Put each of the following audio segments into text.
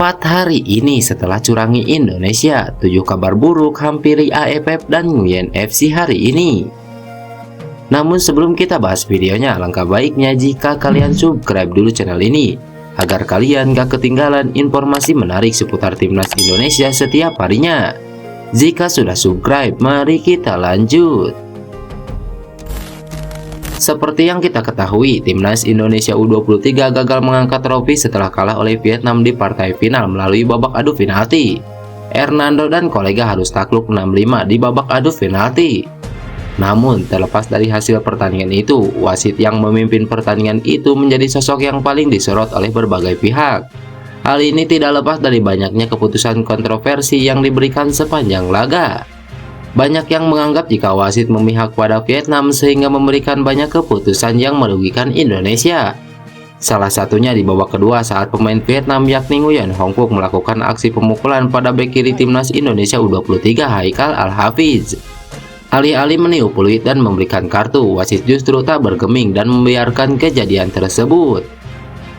Tepat hari ini setelah curangi Indonesia, 7 kabar buruk hampiri AFF dan Nguyen FC hari ini. Namun sebelum kita bahas videonya, alangkah baiknya jika kalian subscribe dulu channel ini agar kalian gak ketinggalan informasi menarik seputar timnas Indonesia setiap harinya. Jika sudah subscribe, mari kita lanjut. Seperti yang kita ketahui, timnas Indonesia U23 gagal mengangkat trofi setelah kalah oleh Vietnam di partai final melalui babak adu penalti. Hernando dan kolega harus takluk 6-5 di babak adu penalti. Namun, terlepas dari hasil pertandingan itu, wasit yang memimpin pertandingan itu menjadi sosok yang paling disorot oleh berbagai pihak. Hal ini tidak lepas dari banyaknya keputusan kontroversi yang diberikan sepanjang laga. Banyak yang menganggap jika wasit memihak pada Vietnam sehingga memberikan banyak keputusan yang merugikan Indonesia. Salah satunya di babak kedua saat pemain Vietnam yakni Nguyen Hong Phuc melakukan aksi pemukulan pada bek kiri timnas Indonesia U23 Haikal Al-Hafiz. Alih-alih meniup peluit dan memberikan kartu, wasit justru tak bergeming dan membiarkan kejadian tersebut.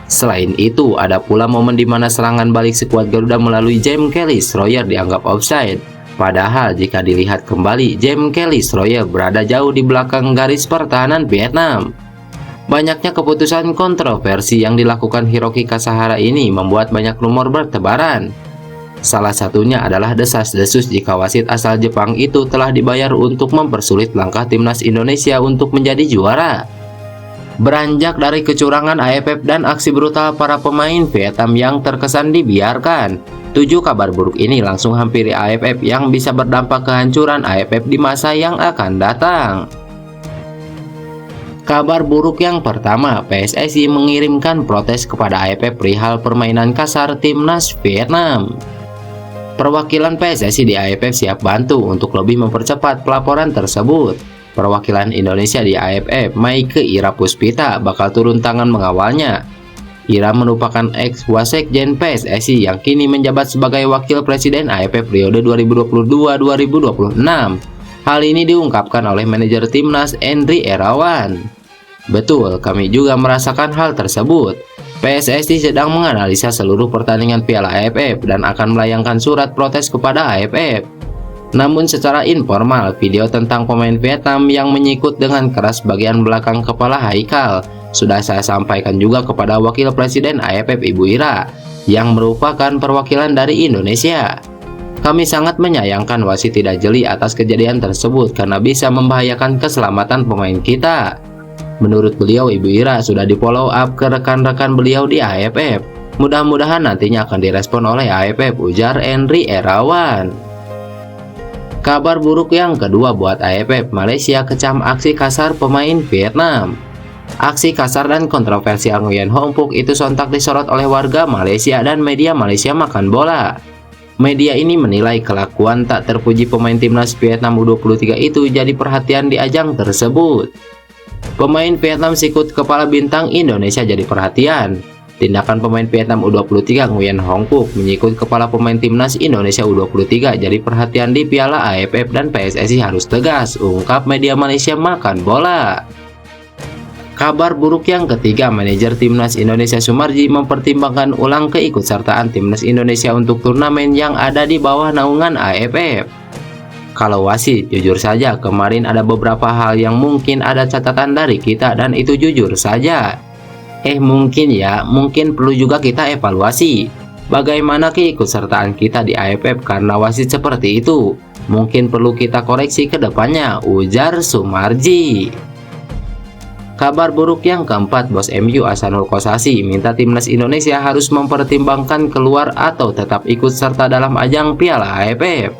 Selain itu, ada pula momen di mana serangan balik skuad Garuda melalui James Kelly Stroyer dianggap offside. Padahal jika dilihat kembali, James Kelly Stroyer berada jauh di belakang garis pertahanan Vietnam. Banyaknya keputusan kontroversi yang dilakukan Hiroki Kasahara ini membuat banyak rumor bertebaran. Salah satunya adalah desas-desus jika wasit asal Jepang itu telah dibayar untuk mempersulit langkah timnas Indonesia untuk menjadi juara. Beranjak dari kecurangan AFF dan aksi brutal para pemain Vietnam yang terkesan dibiarkan, 7 kabar buruk ini langsung hampiri AFF yang bisa berdampak kehancuran AFF di masa yang akan datang. Kabar buruk yang pertama, PSSI mengirimkan protes kepada AFF perihal permainan kasar timnas Vietnam. Perwakilan PSSI di AFF siap bantu untuk lebih mempercepat pelaporan tersebut. Perwakilan Indonesia di AFF, Maike Ira Puspita, bakal turun tangan mengawalnya. Ira merupakan ex-wasekjen PSSI yang kini menjabat sebagai wakil presiden AFF periode 2022-2026. Hal ini diungkapkan oleh manajer timnas Endry Erawan. Betul, kami juga merasakan hal tersebut. PSSI sedang menganalisa seluruh pertandingan Piala AFF dan akan melayangkan surat protes kepada AFF. Namun secara informal, video tentang pemain Vietnam yang menyikut dengan keras bagian belakang kepala Haikal sudah saya sampaikan juga kepada Wakil Presiden AFF Ibu Ira, yang merupakan perwakilan dari Indonesia. Kami sangat menyayangkan wasit tidak jeli atas kejadian tersebut karena bisa membahayakan keselamatan pemain kita. Menurut beliau, Ibu Ira sudah di follow up ke rekan-rekan beliau di AFF. Mudah-mudahan nantinya akan direspon oleh AFF, ujar Endry Erawan. Kabar buruk yang kedua buat AFF, Malaysia kecam aksi kasar pemain Vietnam. Aksi kasar dan kontroversial Nguyen Hong Phuc itu sontak disorot oleh warga Malaysia dan media Malaysia makan bola. Media ini menilai kelakuan tak terpuji pemain timnas Vietnam U23 itu jadi perhatian di ajang tersebut. Pemain Vietnam sikut kepala bintang Indonesia jadi perhatian. Tindakan pemain Vietnam U23 Nguyen Hong Phuc menyikut kepala pemain timnas Indonesia U23 jadi perhatian di Piala AFF dan PSSI harus tegas, ungkap media Malaysia makan bola. Kabar buruk yang ketiga, manajer timnas Indonesia Sumarji mempertimbangkan ulang keikutsertaan timnas Indonesia untuk turnamen yang ada di bawah naungan AFF. Kalau wasit, jujur saja kemarin ada beberapa hal yang mungkin ada catatan dari kita dan itu jujur saja. Mungkin perlu juga kita evaluasi bagaimana keikutsertaan kita di AFF karena wasit seperti itu. Mungkin perlu kita koreksi ke depannya, ujar Sumarji. Kabar buruk yang keempat, bos MU Ahsanul Kossasi minta timnas Indonesia harus mempertimbangkan keluar atau tetap ikut serta dalam ajang Piala AFF.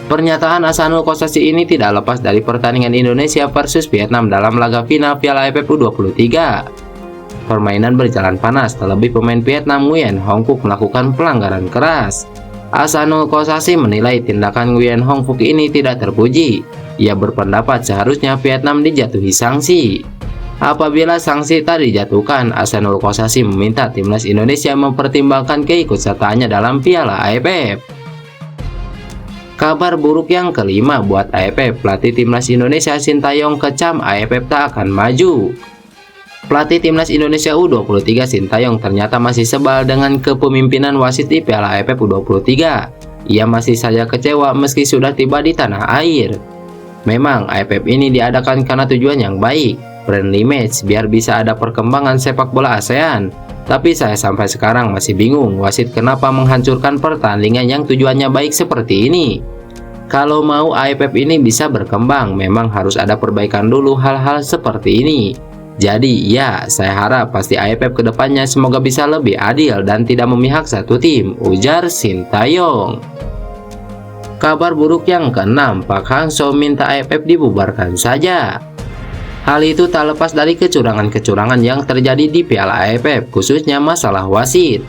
Pernyataan Ahsanul Kossasi ini tidak lepas dari pertandingan Indonesia versus Vietnam dalam laga final Piala AFF U23. Permainan berjalan panas, terlebih pemain Vietnam Nguyen Hong Phuc melakukan pelanggaran keras. Ahsanul Kossasi menilai tindakan Nguyen Hong Phuc ini tidak terpuji. Ia berpendapat seharusnya Vietnam dijatuhi sanksi. Apabila sanksi tak dijatuhkan, Ahsanul Kossasi meminta timnas Indonesia mempertimbangkan keikutsertaannya dalam Piala AFF. Kabar buruk yang kelima buat AFF, pelatih timnas Indonesia Sintayong kecam AFF tak akan maju. Pelatih Timnas Indonesia U23 Sintayong ternyata masih sebal dengan kepemimpinan wasit di Piala AFF U23. Ia masih saja kecewa meski sudah tiba di tanah air. Memang AFF ini diadakan karena tujuan yang baik, friendly match biar bisa ada perkembangan sepak bola ASEAN. Tapi saya sampai sekarang masih bingung wasit kenapa menghancurkan pertandingan yang tujuannya baik seperti ini. Kalau mau AFF ini bisa berkembang, memang harus ada perbaikan dulu hal-hal seperti ini. Jadi ya, saya harap pasti AFF kedepannya semoga bisa lebih adil dan tidak memihak satu tim, ujar Sintayong. Kabar buruk yang keenam, Pak Hang-seo minta AFF dibubarkan saja. Hal itu tak lepas dari kecurangan-kecurangan yang terjadi di Piala AFF, khususnya masalah wasit.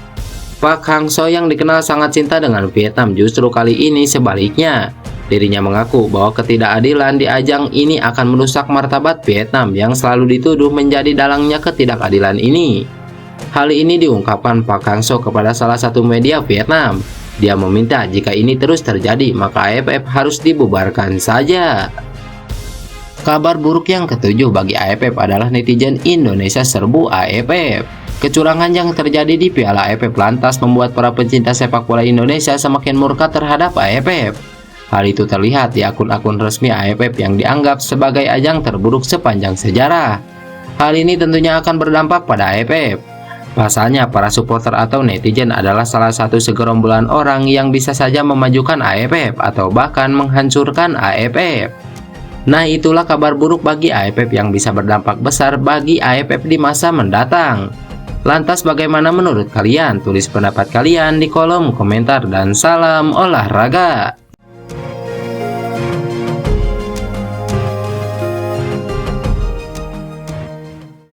Pak Hang-seo yang dikenal sangat cinta dengan Vietnam justru kali ini sebaliknya. Dirinya mengaku bahwa ketidakadilan di ajang ini akan merusak martabat Vietnam yang selalu dituduh menjadi dalangnya ketidakadilan ini. Hal ini diungkapkan Pak Hang-seo kepada salah satu media Vietnam. Dia meminta jika ini terus terjadi maka AFF harus dibubarkan saja. Kabar buruk yang ketujuh bagi AFF adalah netizen Indonesia serbu AFF. Kecurangan yang terjadi di Piala AFF lantas membuat para pencinta sepak bola Indonesia semakin murka terhadap AFF. Hal itu terlihat di akun-akun resmi AFF yang dianggap sebagai ajang terburuk sepanjang sejarah. Hal ini tentunya akan berdampak pada AFF. Pasalnya, para supporter atau netizen adalah salah satu segerombolan orang yang bisa saja memajukan AFF atau bahkan menghancurkan AFF. Nah, itulah kabar buruk bagi AFF yang bisa berdampak besar bagi AFF di masa mendatang. Lantas bagaimana menurut kalian? Tulis pendapat kalian di kolom komentar dan salam olahraga.